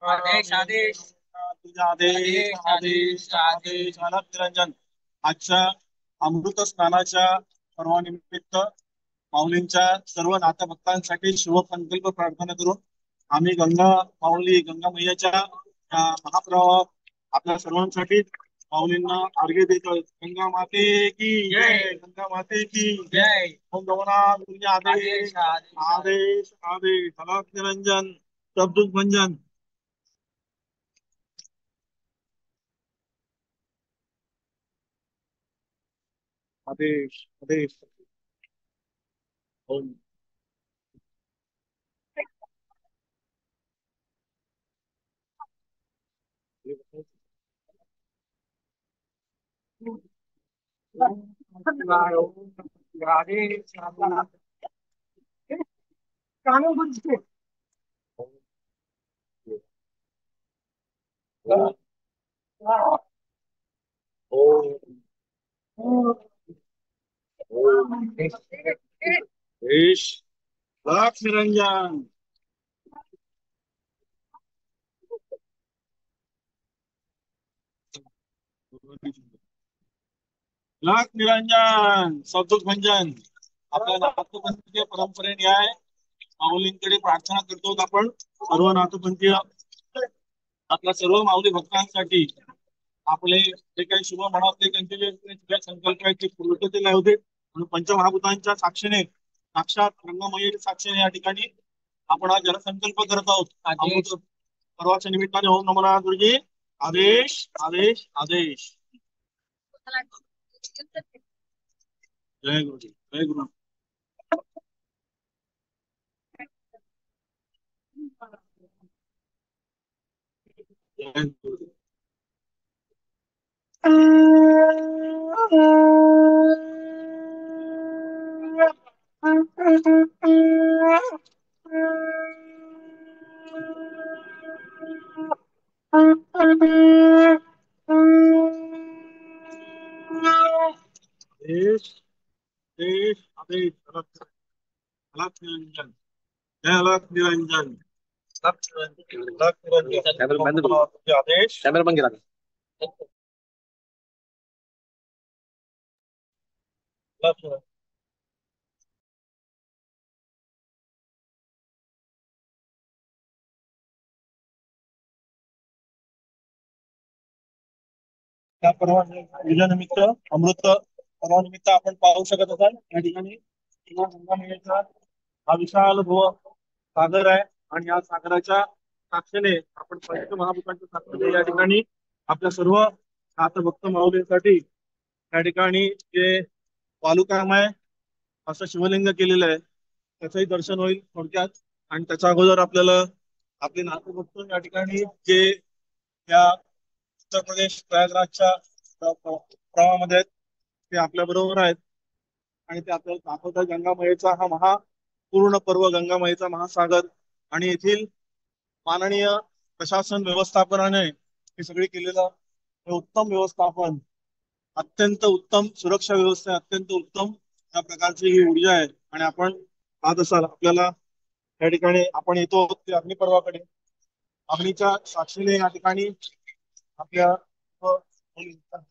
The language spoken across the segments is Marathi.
आदेश आदेश तुझा आदेश आदेश आदेश आलाप निरंजन. आजच्या अमृत स्नानाच्या पर्वानिमित्त माऊलींच्या सर्व नाथभक्तांसाठी शुभसंकल्प प्रार्थना करून आम्ही गंगा माऊली गंगा मैयाच्या महाप्रवाहात आपल्या सर्वांसाठी माऊलींना अर्घ्य देतो. गंगा माते की जय. गंगा माते की जय. ओम गमनाथ तुझे आदेश आदेश आदेश आदेश आदेश आलाप निरंजन सब दुख भंजन. आदेश आदेश ओम. आदेश कानून बुझते ओम ओम देश लाख निरंजन. लाख निरंजन सद्दुख भंजन. आपल्या नाथपंथीय परंपरेने आहे माऊलींकडे प्रार्थना करतो आपण सर्व नाथपंथीय आपल्या सर्व माऊली भक्तांसाठी आपले जे काही शुभ मनातले त्यांचे जे शुभ संकल्प आहेत ते पूर्ततेला होते म्हणून पंचमहाभूतांच्या साक्षीने साक्षात रंगमयीच्या साक्षीने या ठिकाणी आपण हा जलसंकल्प करत आहोत. आदेश परवाच्या निमित्ताने ओम नमः गुरुजी. आदेश आदेश आदेश. जय गुरुजी जय गुरु. जय गुरु. देश देश आदेश अलग निरंजन. जय अलग निरंजन. अलग निरंजन आदेश. कॅमेरा बंद केला त्या पूजेनिमित्त अमृत पर्वानिमित्त आपण पाहू शकत असाल या ठिकाणी गंगामेळ्याचा हा विशाल भव सागर आहे आणि या सागराच्या साक्षीने आपण पंचमहाभूतांच्या साक्षीने या ठिकाणी आपल्या सर्व नाथभक्त माऊलींसाठी या ठिकाणी जे वालुकामय असं शिवलिंग केलेलं आहे त्याचंही दर्शन होईल थोडक्यात. आणि त्याच्या अगोदर आपल्याला आपले नाथभक्त या ठिकाणी जे या उत्तर प्रदेश प्रयागराजच्या प्रवाहामध्ये आहेत ते आपल्या बरोबर आहेत आणि ते आपल्याला दाखवतात गंगामाईचा हा पूर्ण पर्व गंगामाईचा महासागर आणि येथील माननीय प्रशासन व्यवस्थापनाने हे सगळे केलेलं हे उत्तम व्यवस्थापन अत्यंत उत्तम सुरक्षा व्यवस्था अत्यंत उत्तम त्या प्रकारची ही ऊर्जा आहे. आणि आपण पाहत असाल आपल्याला या ठिकाणी आपण येतो ते अग्निपर्वाकडे अग्नीच्या साक्षीने या ठिकाणी आपल्या आता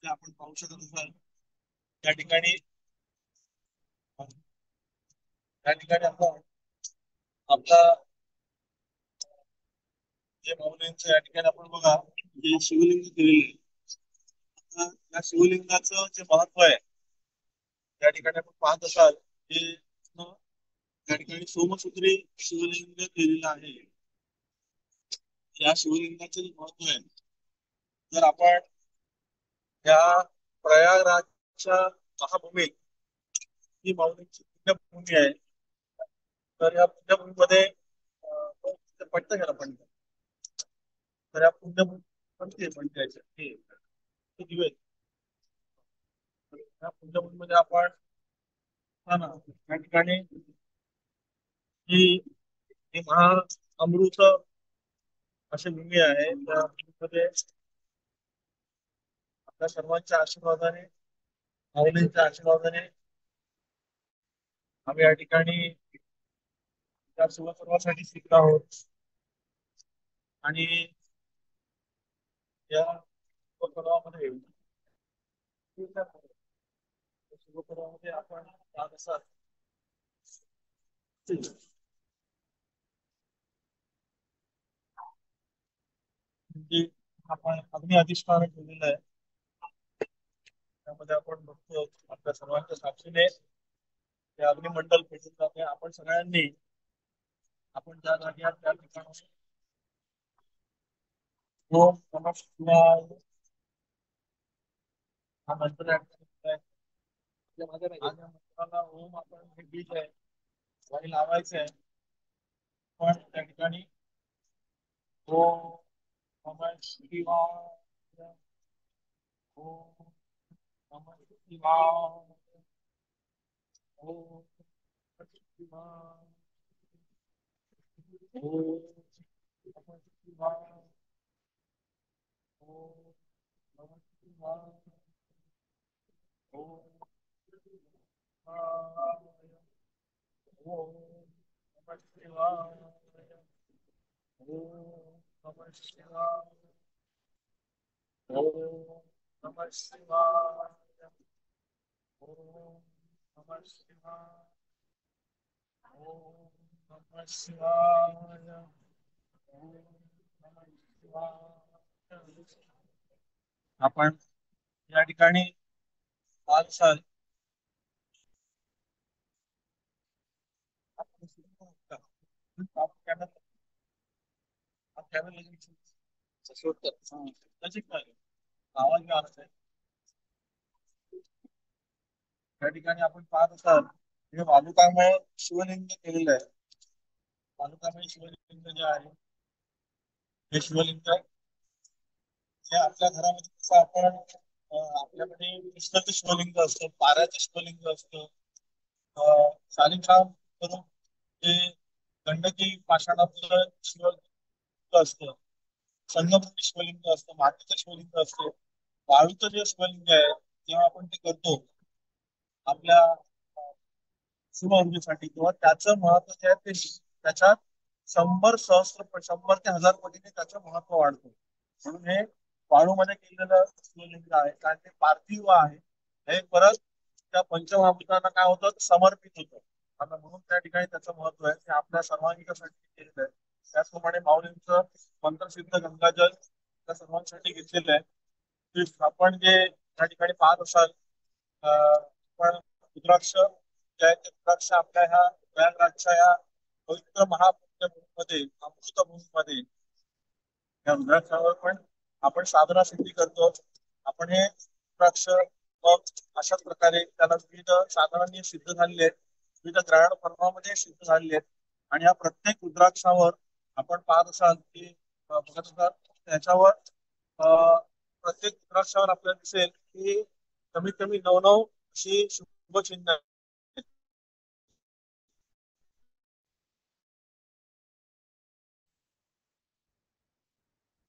ते आपण पाहू शकत असाल त्या ठिकाणी. त्या ठिकाणी आपण आपला जे माऊलींचं या ठिकाणी आपण बघा जे शिवलिंग केलेले आहे. या शिवलिंगाचं जे महत्व आहे त्या ठिकाणी आपण पाहत असाल की त्या ठिकाणी सोमसूत्री शिवलिंग केलेलं आहे. या शिवलिंगाचे जे महत्व आहे, जर आपण या प्रयागराजच्या महाभूमीत ही माऊलींची पुण्यभूमी आहे, तर या पुण्यभूमीमध्ये पडतं गेला पण तर या पुण्यभूमी म्हणते म्हणते हे दिवे या पुण्यभूमीमध्ये आपण हा ना या ठिकाणी ही ही महा अमृत अशी भूमी आहे. त्या भूमीमध्ये आपल्या सर्वांच्या आशीर्वादाने माऊलींच्या आशीर्वादाने आम्ही या ठिकाणी त्या सर्वांसाठी शिकत आहोत. आणि या उपक्रमामध्ये उपक्रमामध्ये आपण जात असाल म्हणजे आपण अग्नी अधिष्ठान ठेवलेलं आहे. त्यामध्ये आपण बघतो आपल्या सर्वांच्या साक्षीने ते अग्निमंडल पेटून जाते. आपण सगळ्यांनी आपण ज्या जागी आहात त्या ठिकाणी ओम नमः शिवाय हा मंत्र या ठिकाणी आहे. आणि या मंत्राला ओम आपण हे बीज आहे आणि लावायचं आहे. पण त्या ठिकाणी ओम नमः शिवाय ओम नमः शिवाय ओम नमः शिवाय ओम नमः शिवाय ओम नमः शिवाय ओम ओम नमः शिवाय ओम नमः शिवाय ओम नमः शिवाय ओम नमः शिवाय ओम नमः शिवाय ओम नमः शिवाय. आपण या ठिकाणी पाच साल आवाज आहे त्या ठिकाणी आपण पाहत असाल हे वालुकामय शिवलिंग केलेलं आहे. वालुकामय शिवलिंग जे आहे हे शिवलिंग हे आपल्या घरामध्ये कसं आपण आपल्याकडे कृष्णाचं शिवलिंग असतं, पाऱ्याचं शिवलिंग असतं, शालिग्राम करून ते गंडकी पाषाणाचं शिवलिंग असतं, संगमरवरी शिवलिंग असतं, मातीचं शिवलिंग असतं. वाळूचं जे शिवलिंग आहे जेव्हा आपण ते करतो आपल्या शुभ ऊर्जेसाठी तेव्हा त्याचं महत्व जे आहे ते त्याच्यात 100 ते 1000 पटीने त्याचं महत्व वाढतं. म्हणून हे वाळूमध्ये केलेलं शिवलिंग आहे कारण ते पार्थिव आहे. हे परत त्या पंचमहाभूतांना काय होतं समर्पित होतं. आता म्हणून त्या ठिकाणी त्याचं महत्व आहे ते आपल्या सर्वांगीसाठी केलेलं आहे. त्याचप्रमाणे माऊलींचं मंत्रसिद्ध गंगाजल त्या सर्वांसाठी घेतलेलं आहे. आपण जे त्या ठिकाणी पाहत असाल पण रुद्राक्ष जे आहे ते रुद्राक्ष आपल्या ह्या प्रयागराजच्या या पवित्र महापुण्यभूमीमध्ये अमृतभूमीमध्ये या रुद्राक्षावर पण आपण साधना सिद्धी करतो. आपण हे रुद्राक्ष मग अशाच प्रकारे त्याला विविध साधनांनी सिद्ध झालेले आहेत, विविध ग्रहण पर्वामध्ये सिद्ध झालेले आहेत. आणि या प्रत्येक रुद्राक्षावर आपण पाहत असाल की बघत असाल त्याच्यावर प्रत्येक रुद्राक्षावर आपल्याला दिसेल की कमीत कमी 9 अशी शुभचिन्ह आहेत.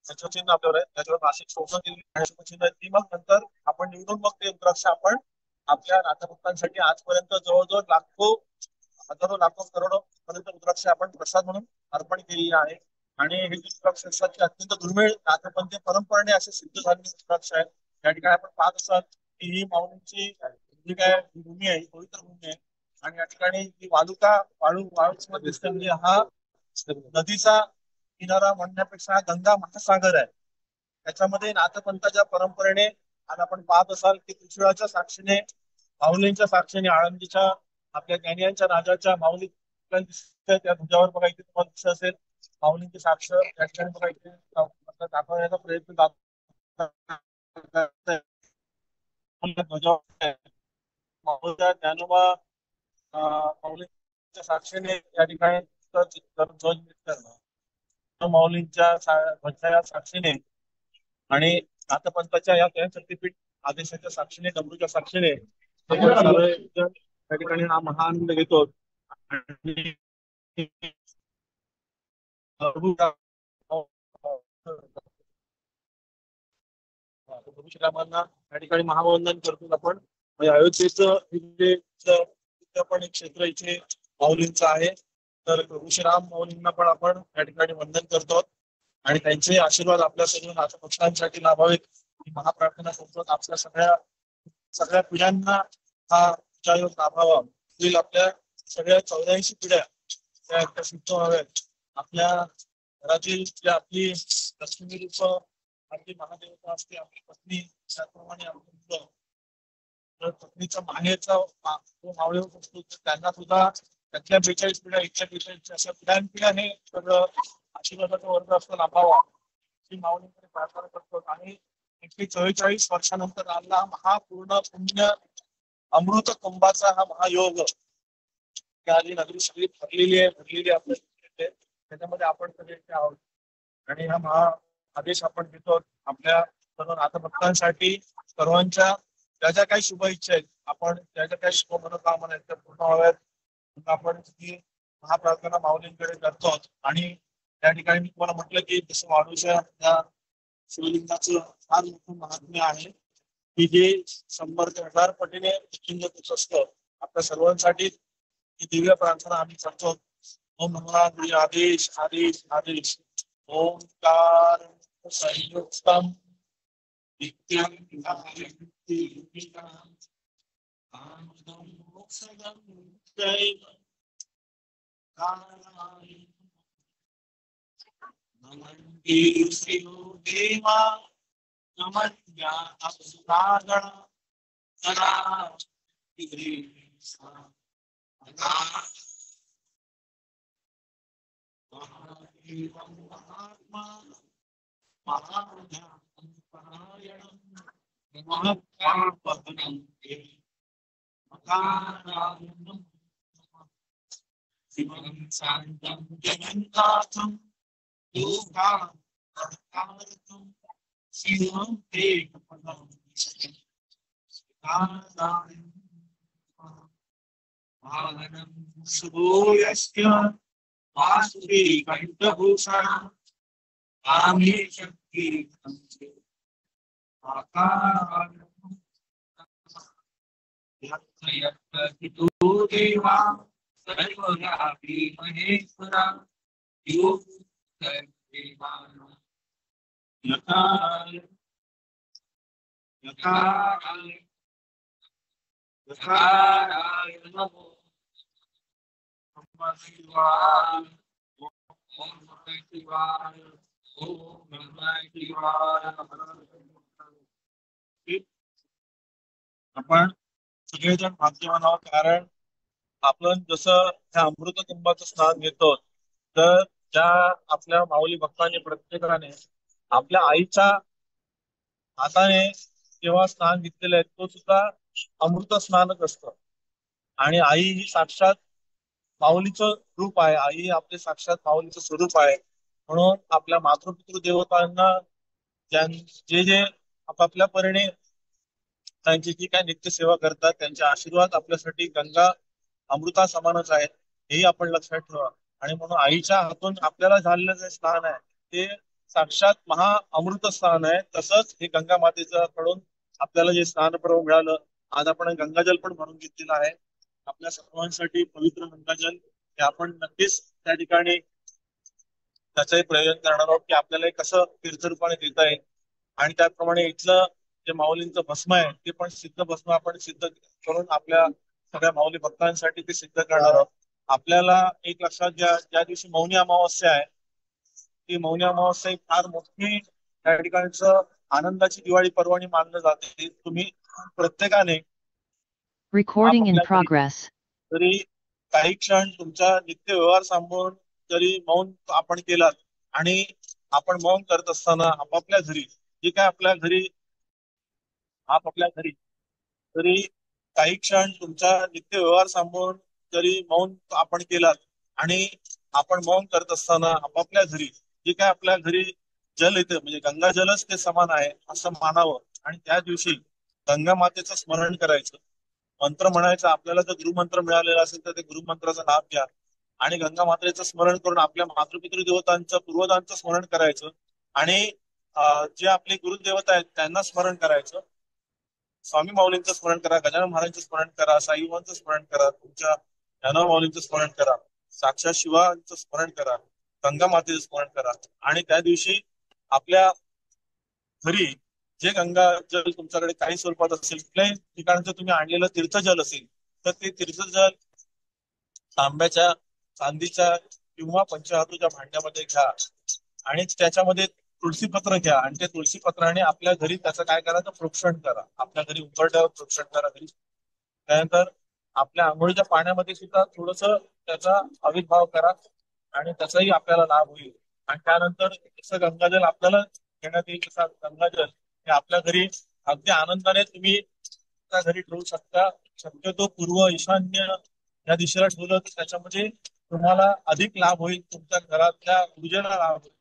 त्याच्यावर चिन्ह आपल्यावर आहे त्याच्यावर नाशिक सोनं दिली आणि शुभचिन्ह आहेत ती मग नंतर आपण निवडून मग ते रुद्राक्ष आपण आपल्या नातेभक्तांसाठी आजपर्यंत जवळजवळ लाखो हजारो लाखो करोडो पर्यंत रुद्राक्ष आपण प्रसाद म्हणून अर्पण केलेली आहे. आणि हे रुद्राक्ष अत्यंत दुर्मिळ नाथपंथी परंपरेने असे सिद्ध झालेले रुद्राक्ष आहेत. या ठिकाणी आपण पाहत असाल की ही माऊलींची जी काय भूमी आहे ही पवित्र भूमी आहे आणि या ठिकाणी जी वाळूच दिसते म्हणजे हा नदीचा किनारा म्हणण्यापेक्षा हा गंगा महासागर आहे. त्याच्यामध्ये नाथपंथाच्या परंपरेने आज आपण पाहत असाल की त्रिशूळाच्या साक्षीने माऊलींच्या साक्षीने आळंदीच्या आपल्या ज्ञानियांच्या राजाच्या माऊली त्या ध्वजावर बघा इथे तुम्हाला दिसत असेल माऊलींची साक्ष त्या ठिकाणी बघा इथे दाखवण्याचा प्रयत्न ध्वजावर माऊलीच्या ज्ञानोबा माऊलींच्या साक्षीने या ठिकाणी ध्वज माऊलींच्या ध्वजाच्या साक्षीने आणि नाथपंथाच्या या शक्तीपीठ आदेशाच्या साक्षीने डमरूच्या साक्षीने त्या ठिकाणी हा महाआनंद घेतो आणि प्रभू श्रीरामांना या ठिकाणी महावंदन करतो आपण. म्हणजे अयोध्येचं पण एक क्षेत्र इथे माऊलींचं आहे. तर प्रभू श्रीराम माऊलींना पण आपण या ठिकाणी वंदन करतो आणि त्यांचे आशीर्वाद आपल्या सर्व नाथभक्तांसाठी लाभावेत ही महाप्रार्थना करतो. आपल्या सगळ्या पिढ्यांना हा योग लाभावा. आपल्या सगळ्या 84 पिढ्या त्या एकदा सिद्ध व्हाव्यात. आपल्या घरातील जी आपली लक्ष्मी रूप आपली महादेवता असते आपली पत्नी त्याप्रमाणे आपली मुलं तर पत्नीचा माहेरचा जो मावळे होत असतो त्यांना सुद्धा त्यातल्या 42 पिढ्या इथल्या 42 अशा पिढ्याने सगळं आशीर्वादाचा वर्ग असतो लाभावा ही माऊलींकडे प्रार्थना करतो. आणि 144 वर्षानंतर आला महापूर्ण पुण्य अमृत कुंभाचा हा महायोग आधी नगरी सगळी भरलेली आपल्या त्याच्यामध्ये आपण सगळे आहोत आणि हा महा आदेश आपण देतो आपल्या सर्व नाथभक्तांसाठी. सर्वांच्या ज्या ज्या काही शुभ इच्छा आहेत आपण ज्या ज्या काही शुभ मनोकामना आहेत त्या पूर्ण व्हाव्यात आपण ही महाप्रार्थना माऊलींकडे करतो. आणि त्या ठिकाणी मी तुम्हाला म्हटलं की जसं वाळूच्या त्या शिवलिंगाचं फार मोठं महात्म्य आहे की जे 100 ते 1000 पटीने असतं. आपल्या सर्वांसाठी दिव्य प्रार्थना आम्ही करतो. ओम नमः आदेश आदेश आदेश ओंकार संयुक्तम नित्यं देवा नमस्या अप्सरागण महात्मा शिवं शान्तं जगन्नाथं योगार्थं शिवं तेजपदं आननं सुभोयस्य वासुदेव कंठभूषणं आमे शक्ति देवा सर्वव्यापी महेश्वरा यथाराय नमो नमः शिवाय ओम नमः शिवाय ओम नमः शिवाय. आपण सगळेजण भाग्यवान आहोत कारण आपण जसं त्या अमृत कुंभाचं स्नान घेतो तर ज्या आपल्या माऊली भक्तांनी प्रत्येकाने आपल्या आईच्या हाताने जेव्हा स्नान घेतलेलं आहे तो सुद्धा अमृत स्नानच असतं. आणि आई ही साक्षात माऊलीचं रूप आहे. आई आपले साक्षात माऊलीचं स्वरूप आहे. म्हणून आपल्या मातृपितृ देवतांना जे जे आपापल्या परीने त्यांची जी काय नित्य सेवा करतात त्यांचे आशीर्वाद आपल्यासाठी गंगा अमृता समानच आहेत हेही आपण लक्षात ठेवा. आणि म्हणून आईच्या हातून आपल्याला झालेलं जे स्नान आहे ते साक्षात महा अमृत स्नान आहे. तसंच हे गंगा मातेचं कडून आपल्याला जे स्नान पर्व मिळालं आज आपण गंगाजल पण भरून घेतलेलं आहे. आपल्या सर्वांसाठी पवित्र गंगाजल हे आपण नक्कीच त्या ठिकाणी त्याचंही प्रयोजन करणार आहोत की आपल्याला कसं तीर्थरूपाने देता येईल. आणि त्याप्रमाणे इथलं जे माऊलींचं भस्म आहे ते पण सिद्ध भस्म आपण सिद्ध करून आपल्या सगळ्या माऊली भक्तांसाठी ते सिद्ध करणार आहोत. आपल्याला एक लक्षात घ्या, ज्या दिवशी मौनी अमावस्या आहे, ती मौनी अमावस्या ही फार मोठी त्या ठिकाणचं आनंदाची दिवाळी पर्वणी मानलं जाते. तुम्ही प्रत्येकाने Recording in आपापल्या घरी progress. जरी काही क्षण तुमचा नित्य व्यवहार सांभाळून जरी मौन आपण केलात, आणि आपण मौन करत असताना आपापल्या घरी जे काय आपल्या घरी आपापल्या घरी जरी काही क्षण तुमचा नित्य व्यवहार सांभाळून जरी मौन आपण केलात, आणि आपण मौन करत असताना आपापल्या घरी जे काय आपल्या घरी जल येतं म्हणजे गंगा जलच ते समान आहे असं मानावं, आणि त्या दिवशी गंगा मातेचं स्मरण करायचं, मंत्र म्हणायचं. आपल्याला जर गुरुमंत्र मिळालेला असेल तर ते गुरुमंत्राचा लाभ घ्या, आणि गंगा मातेचं स्मरण करून आपल्या मातृपितृ देवतांचं पूर्वजांचं स्मरण करायचं, आणि जे आपले गुरुदेवता आहेत त्यांना स्मरण करायचं. स्वामी माऊलींचं स्मरण करा, गजानन महाराजांचं स्मरण करा, साईबाबांचं स्मरण करा, तुमच्या ज्ञानोबा माऊलींचं स्मरण करा, साक्षात शिवाचं स्मरण करा, गंगा मातेचं स्मरण करा. आणि त्या दिवशी आपल्या घरी जे गंगा जल तुमच्याकडे काही स्वरूपात असेल, कुठल्याही ठिकाणचं तुम्ही आणलेलं तीर्थजल असेल, तर ते तीर्थजल तांब्याच्या, चांदीच्या किंवा पंचधातूच्या भांड्यामध्ये घ्या, आणि त्याच्यामध्ये तुळशीपत्र घ्या, आणि त्या तुळशीपत्राने आपल्या घरी त्याचं काय करायचं, प्रोक्षण करा. आपल्या घरी उंबरठ्यावर प्रोक्षण करा घरी. त्यानंतर आपल्या आंघोळीच्या पाण्यामध्ये सुद्धा थोडस त्याचा आविर्भाव करा, आणि त्याचाही आपल्याला लाभ होईल. आणि त्यानंतर जसं गंगाजल आपल्याला घेण्यात येईल, तसा गंगाजल हे आपल्या घरी अगदी आनंदाने तुम्ही त्या घरी ठेवू शकता. शक्यतो पूर्व ईशान्य या दिशेला ठेवलं तर त्याच्यामध्ये तुम्हाला अधिक लाभ होईल, तुमच्या घरातल्या ऊर्जेला लाभ होईल.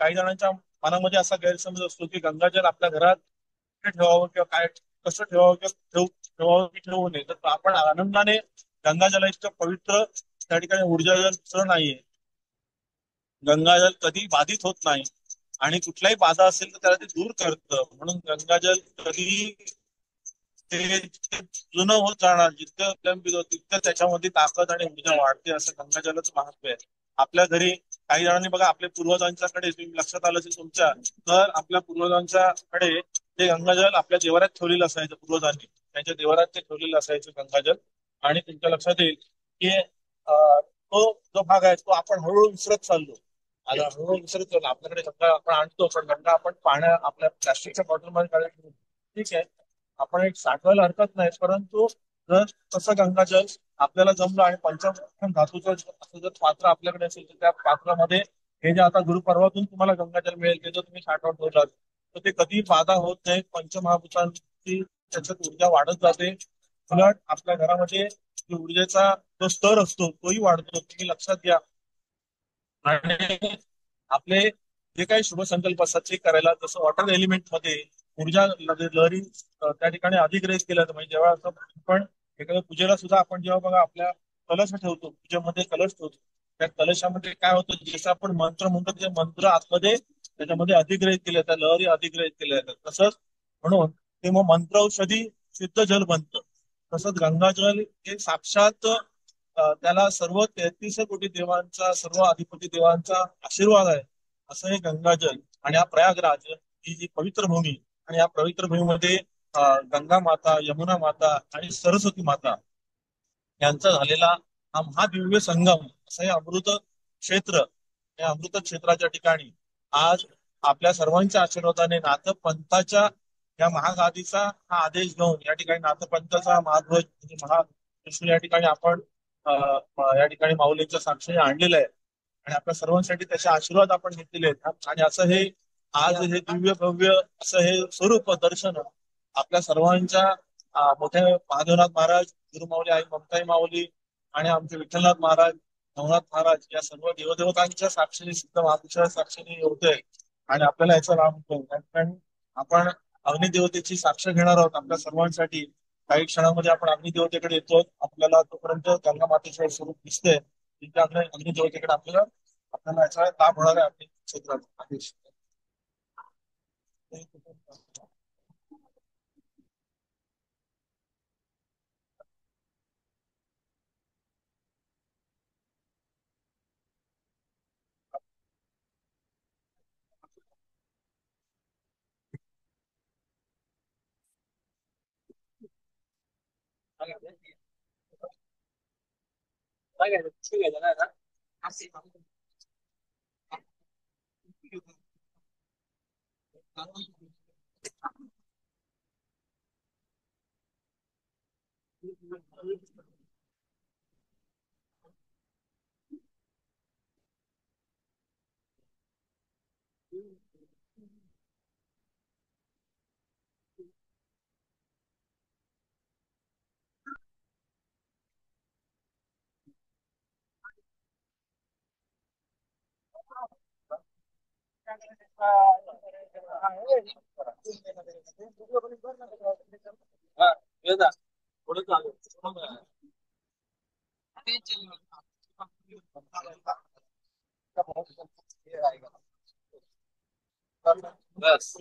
काही जणांच्या मनामध्ये असा गैरसमज असतो की गंगाजल आपल्या घरात कुठे ठेवावं किंवा काय, कसं ठेवावं किंवा ठेवावं की ठेवू नये. तर आपण आनंदाने गंगाजल इतकं पवित्र त्या ठिकाणी ऊर्जाजल दुसरं नाहीये. गंगाजल कधी बाधित होत नाही, आणि कुठलाही बाधा असेल तर त्याला ते दूर करतं. म्हणून गंगाजल कधी ते जुनं होत जाणार, जितकं अवलंबित होत तितकं त्याच्यामध्ये ताकद आणि ऊर्जा वाढते, असं गंगाजलाचं महत्व आहे. आपल्या घरी काही जणांनी बघा, आपल्या पूर्वजांच्याकडे तुम्ही लक्षात आलं असेल तुमच्या, तर आपल्या पूर्वजांच्याकडे ते गंगाजल आपल्या देवाऱ्यात ठेवलेलं असायचं. पूर्वजांनी त्यांच्या देवाऱ्यात ते ठेवलेलं असायचं गंगाजल. आणि तुमच्या लक्षात येईल की तो जो भाग आहे तो आपण हळूहळू विसरत चाललो. आता हळूहळू विसरत चाललो. आपल्याकडे गंगा आपण आणतो, पण गंगा आपण आपल्या प्लास्टिकच्या बॉटलमध्ये काढायला, ठीक आहे, आपण एक साठवायला हरकत नाही. परंतु जर तसं गंगाजल आपल्याला जमलं आणि पंचम धातूचं असं जर पात्र आपल्याकडे असेल, तर त्या पात्रामध्ये हे जे आता गुरुपर्वातून तुम्हाला गंगाजल मिळेल ते जर तुम्ही साठवून ठेवलात तर ते कधी बाधा होत नाही. पंचमहाभूतांची त्याच्यात ऊर्जा वाढत जाते. उलट आपल्या घरामध्ये जो ऊर्जेचा जो स्तर असतो तोही वाढतो, तुम्ही लक्षात घ्या. आणि आपले जे काही शुभ संकल्प असतात ते करायला, जसं वॉटर एलिमेंट मध्ये ऊर्जा लहरी त्या ठिकाणी अधिग्रहित केल्या जातात. म्हणजे जेव्हा असं आपण एखाद्या पूजेला सुद्धा आपण जेव्हा बघा आपल्या कलश ठेवतो, पूजेमध्ये कलश ठेवतो, त्या कलशामध्ये काय होतं, जसं आपण मंत्र म्हणतो ते मंत्र आतमध्ये त्याच्यामध्ये अधिग्रहित केले जातात, लहरी अधिग्रहित केल्या जातात. तसंच म्हणून ते मग मंत्र औषधी शुद्ध जल बनतं. तसंच गंगाजल हे साक्षात त्याला सर्व 33 कोटी देवांचा, सर्व अधिपती देवांचा आशीर्वाद आहे असं हे गंगाजल. आणि हा प्रयागराज ही जी पवित्र भूमी, आणि या पवित्र भूमीमध्ये गंगा माता, यमुना माता आणि सरस्वती माता यांचा झालेला हा महादिव्य संगम असं हे अमृत क्षेत्र. या अमृत क्षेत्राच्या ठिकाणी आज आपल्या सर्वांच्या आशीर्वादाने नाथपंथाच्या या महागादीचा हा आदेश घेऊन या ठिकाणी नाथपंथाचा महाध्वज म्हणजे महाविष्णू या ठिकाणी आपण या ठिकाणी माऊलींच्या साक्षीने आणलेलं आहे, आणि आपल्या सर्वांसाठी त्याचे आशीर्वाद आपण घेतलेले आहेत. आणि असं हे आज हे दिव्य भव्य असं हे स्वरूप दर्शन आपल्या सर्वांच्या मोठ्या महादेवनाथ महाराज, गुरुमाऊली आई ममताई माऊली आणि आमचे विठ्ठलनाथ महाराज, नवनाथ महाराज या सर्व देवदेवतांच्या साक्षीने, सिद्ध महापुरुषाच्या साक्षीने होतोय. आणि आपल्याला याचा लाभ होतो. त्या ठिकाणी आपण अग्निदेवतेची साक्ष घेणार आहोत आपल्या सर्वांसाठी. काही क्षणामध्ये आपण अग्निदेवतेकडे येतो. आपल्याला तोपर्यंत गंगा मातेचे स्वरूप दिसतंय, तिथे आपल्या अग्निदेवतेकडे आपल्याला आपल्याला याचा लाभ होणार आहे आपल्या क्षेत्रात. आदेश. बस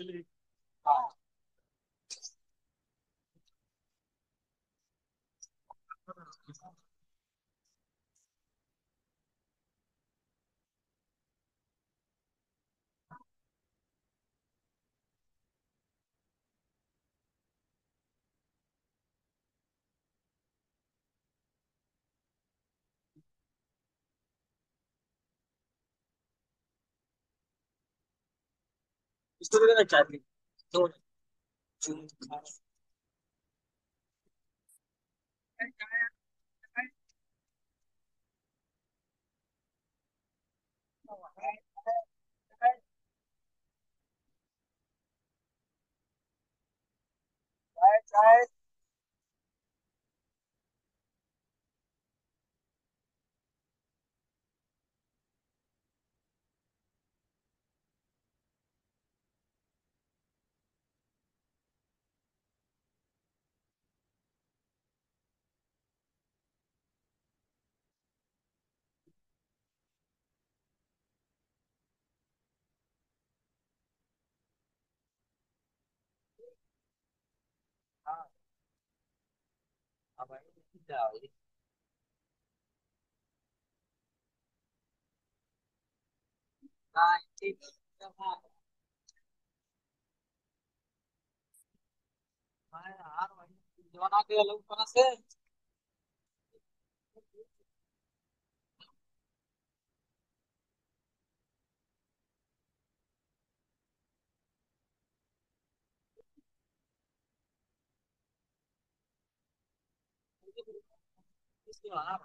इसको देना चाहती तो जवाना के अलग पना से इसके वाला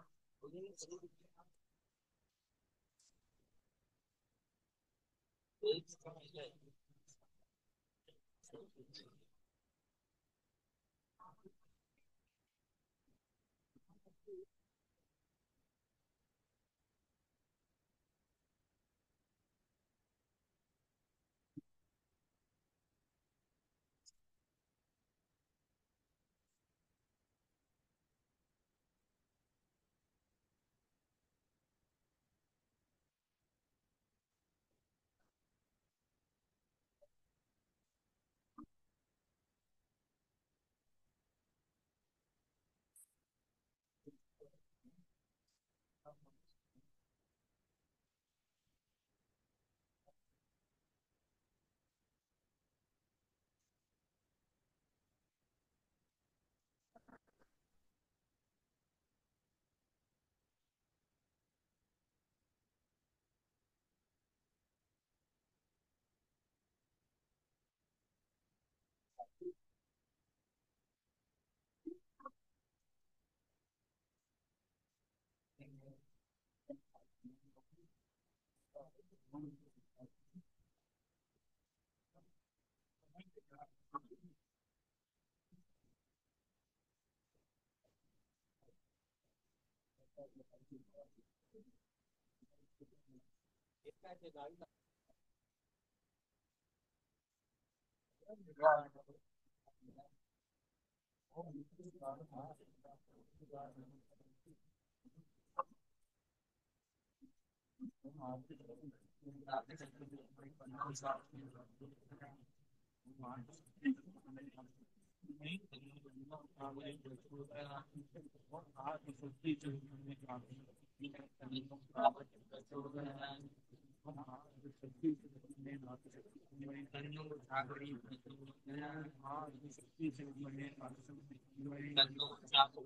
Nanno Chapo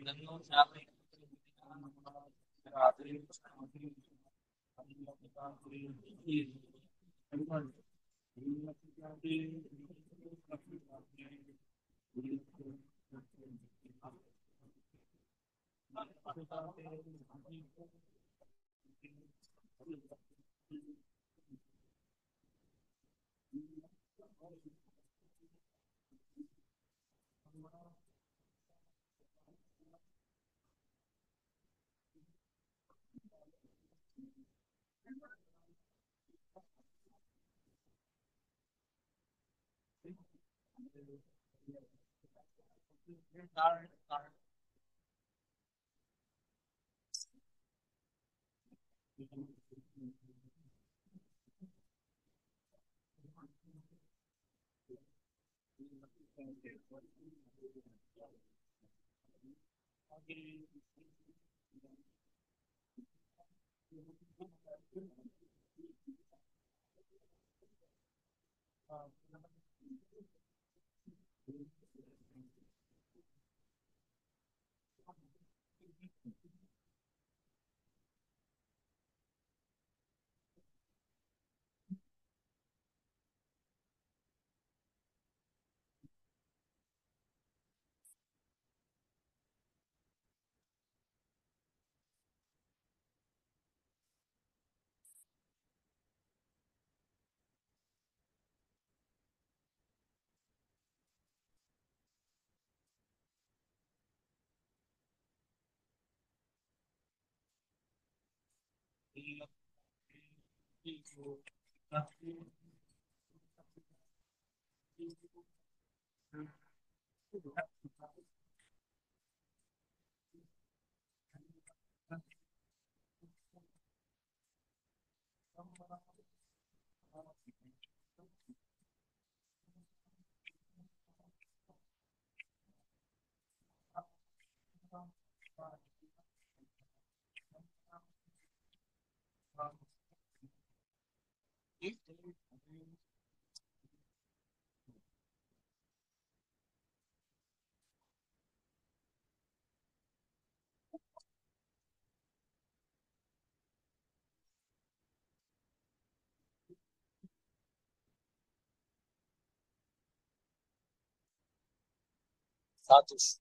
Nanno Chapo Status.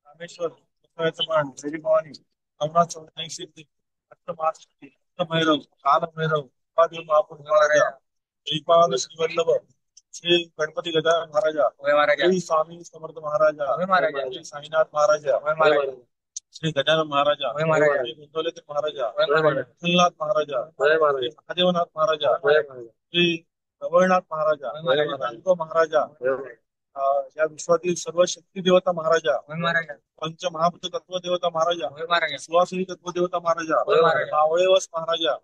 Rameshwar पुतळ्याचं मान देवी भवानी अवनाथ चौधरी सिद्धी अष्टमास्ती अष्टभैरव कालभैरव उपादेव महापूर महाराजा श्रीपाद श्रीवल्लभ श्री गणपती गजानन महाराजा श्री स्वामी समर्थ महाराजा श्री साईनाथ महाराजा श्री गजानन महाराजा श्री गुंतवलेकर महाराजा विठ्ठलनाथ महाराजा श्री महादेवनाथ महाराजा श्री रवळनाथ महाराजा नानको महाराजा या विश्वातील सर्व शक्ती देवता महाराजा पंच महाभूत तत्व देवता महाराजा सुवासिनी तत्व देवता महाराजा मावळेवस महाराजा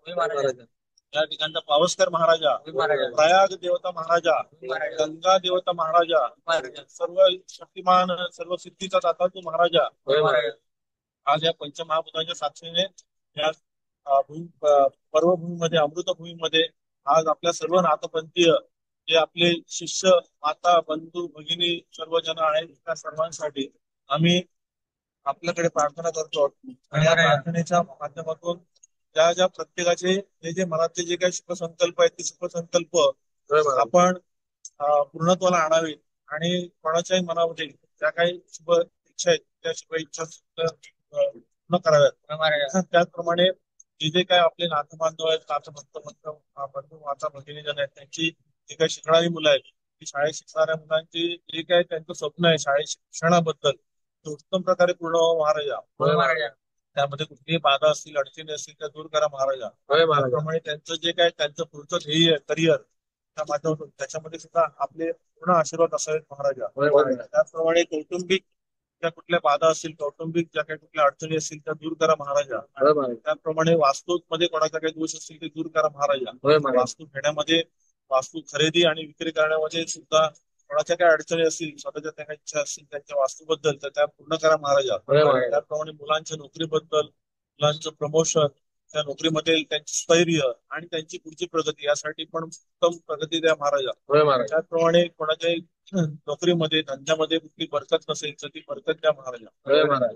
या ठिकाणचा पावसकर महाराजा प्रयाग देवता महाराजा गंगा देवता महाराजा सर्व शक्तिमान सर्व सिद्धीचा दाता तू महाराजा आज या पंचमहाभूतांच्या साक्षीने या पर्वभूमीमध्ये अमृतभूमीमध्ये आज आपल्या सर्व नाथपंथीय जे आपले शिष्य माता बंधू भगिनी सर्वजण आहेत त्या सर्वांसाठी आम्ही आपल्याकडे प्रार्थना करतो आणि या प्रार्थनेच्या माध्यमातून ज्या प्रत्येकाचे जे मनातले जे काही शुभसंकल्प आहेत ते शुभसंकल्प आपण पूर्णत्वाला आणावे आणि कोणाच्याही मनामध्ये ज्या काही शुभ इच्छा आहेत त्या शुभ इच्छा पूर्ण कराव्यात त्याचप्रमाणे जे काही आपले नाथबांधव आहेत नाथभक्त बंधू माता भगिनीजन आहेत त्यांची जे काही शिकणारी मुलं आहेत ती शाळेत शिकणाऱ्या मुलांची जे काही त्यांचं स्वप्न आहे शाळेत शिक्षणाबद्दल ते उत्तम प्रकारे पूर्ण महाराजा त्यामध्ये कुठलीही बाधा असतील अडचणी असतील त्या दूर करा महाराजा त्याप्रमाणे त्यांचं जे काय त्यांचं पुढचं ध्येय करिअर त्या माध्यमातून त्याच्यामध्ये सुद्धा आपले पूर्ण आशीर्वाद असावेत महाराजा. होय महाराज. त्याचप्रमाणे कौटुंबिक ज्या कुठल्या बाधा असतील, कौटुंबिक ज्या काही कुठल्या अडचणी असतील त्या दूर करा महाराजा. होय महाराज. त्याचप्रमाणे वास्तूमध्ये कोणाचा काही दोष असतील ते दूर करा महाराजा. होय महाराज. वास्तू घेण्यामध्ये, वास्तू खरेदी आणि विक्री करण्यामध्ये सुद्धा कोणाच्या काही अडचणी असतील, स्वतःच्या त्या काही इच्छा असतील त्यांच्या वास्तूबद्दल, तर त्या पूर्ण करा महाराजा. होय महाराज. त्याचप्रमाणे मुलांच्या नोकरीबद्दल, मुलांचं प्रमोशन, त्या नोकरीमध्ये त्यांचे स्थैर्य आणि त्यांची पुढची प्रगती यासाठी पण उत्तम प्रगती द्या महाराजा. होय महाराज. त्याचप्रमाणे कोणाच्याही नोकरीमध्ये, धंद्यामध्ये कुठली बरकत नसेल तर ती बरकत द्या महाराजा. होय महाराज.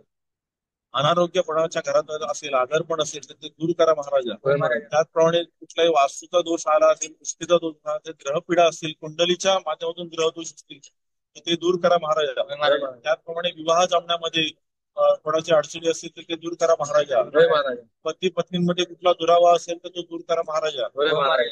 अनारोग्य कोणाच्या घरात असेल, आजारपण असेल तर ते दूर करा महाराजा. होय महाराज. त्याचप्रमाणे कुठलाही वास्तूचा दोष आला असेल, पुष्टीचा दोष आला असेल, ग्रहपीडा असतील, कुंडलीच्या माध्यमातून ग्रह दोष असतील तर ते दूर करा महाराजा. होय महाराज. त्याचप्रमाणे विवाह जमण्यामध्ये कोणाची अडचणी असतील तर ते दूर करा महाराजा. होय महाराज. पती पत्नींमध्ये कुठला दुरावा असेल तर तो दूर करा महाराजा. होय महाराज.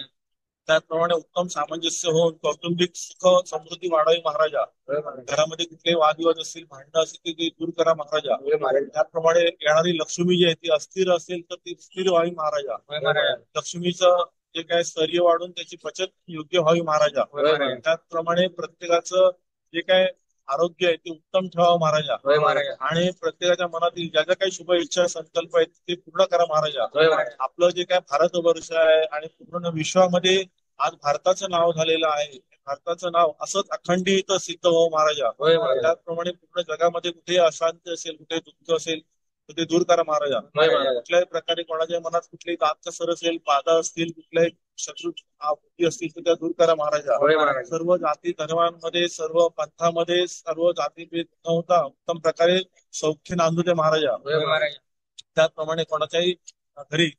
त्याचप्रमाणे उत्तम सामंजस्य होऊन कौटुंबिक सुख समृद्धी वाढावी महाराजा. होय महाराज. घरामध्ये कुठलेही वादविवाद असतील, भांडणं असतील ते दूर करा महाराजा. होय महाराज. त्याचप्रमाणे येणारी लक्ष्मी जी आहे ती अस्थिर असेल तर ती स्थिर व्हावी महाराजा. होय महाराज. लक्ष्मीचं जे काय स्थैर्य वाढून त्याची बचत योग्य व्हावी महाराजा. होय महाराज. त्याचप्रमाणे प्रत्येकाचं जे काय आरोग्य आहे ते उत्तम ठेवावं महाराजा. होय महाराज. आणि प्रत्येकाच्या मनातील ज्या ज्या काही शुभ इच्छा संकल्प आहेत ते पूर्ण करा महाराजा. होय महाराज. आपलं जे काय भारतवर्ष आहे आणि पूर्ण विश्वामध्ये आज भारताचं नाव झालेलं आहे, भारताचं नाव असंच अखंडित सिद्ध हो महाराजा. होय महाराज. त्याचप्रमाणे पूर्ण जगामध्ये कुठेही अशांती असेल, कुठे दुःख असेल तर ते दूर करा महाराजा. होय महाराज. कुठल्याही प्रकारे कोणाच्या मनात कुठलीही दात असेल, बाधा असतील, कुठल्याही शत्रू बुद्धी असतील तर त्या दूर करा महाराजा. होय महाराज. सर्व जाती धर्मांमध्ये, सर्व पंथामध्ये, सर्व जातीभेद न होता उत्तम प्रकारे सौख्य नांदू दे महाराजा. होय महाराज. त्याचप्रमाणे कोणाच्याही घरी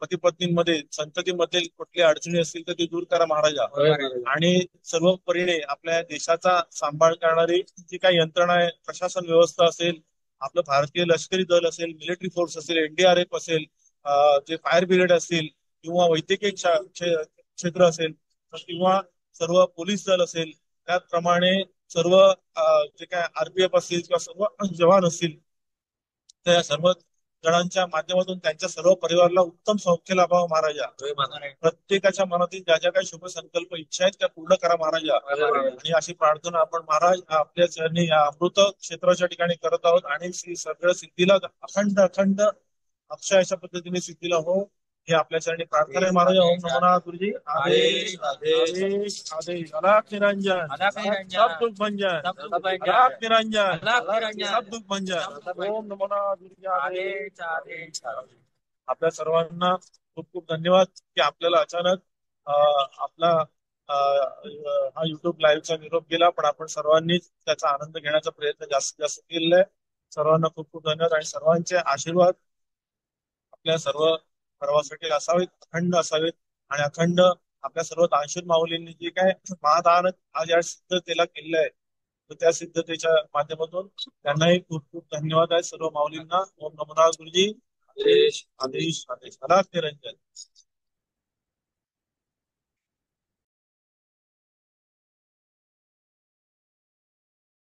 पती पत्नींमध्ये, संततीमध्ये कुठल्या अडचणी असतील तर ते दूर करा महाराजा. होय महाराज. आणि सर्व परीने आपल्या देशाचा सांभाळ करणारी जी काही यंत्रणा आहे, प्रशासन व्यवस्था असेल, आपलं भारतीय लष्करी दल असेल, मिलिटरी फोर्स असेल, एनडीआरएफ असेल, जे फायर ब्रिगेड असतील किंवा वैद्यकीय क्षेत्र असेल किंवा सर्व पोलीस दल असेल, त्याचप्रमाणे सर्व जे काय आरपीएफ असतील किंवा सर्व जवान असतील, त्या सर्व जणांच्या माध्यमातून त्यांच्या सर्व परिवाराला उत्तम सौख्य लाभावं महाराजा. होय महाराज. प्रत्येकाच्या मनातील ज्या ज्या काही शुभ संकल्प इच्छा आहेत त्या पूर्ण करा महाराजा. आणि अशी प्रार्थना आपण महाराज आपल्या चरणी या अमृत क्षेत्राच्या ठिकाणी करत आहोत. आणि सगळ्या सिद्धीला अखंड अखंड अक्षय अशा पद्धतीने सिद्धीला हो हे आपल्या चरणी प्रार्थना आहे महाराज. ओम नमो नारायण गुरुजी. आदेश आदेश आदेश. अलख निरंजन, सब दुख भंजन, अलख निरंजन, सब दुख भंजन. ओम नमो नारायण गुरुजी. आदेश. आपल्या सर्वांना खूप खूप धन्यवाद की आपल्याला अचानक आपला हा युट्यूब लाईव्हचा निरोप गेला, पण आपण सर्वांनीच त्याचा आनंद घेण्याचा प्रयत्न जास्तीत जास्त केलेला आहे. सर्वांना खूप खूप धन्यवाद आणि सर्वांचे आशीर्वाद आपल्या सर्वांसाठी असावेत, अखंड असावेत. आणि अखंड आपल्या सर्व दानशूर माऊलींनी जे काय महादान आज या सिद्धतेला केलेलं आहे तर त्या सिद्धतेच्या माध्यमातून त्यांनाही खूप खूप धन्यवाद आहे सर्व माऊलींना. ओम नमो नारायण गुरुजी. आदेश आदेश आदेश. अलख निरंजन.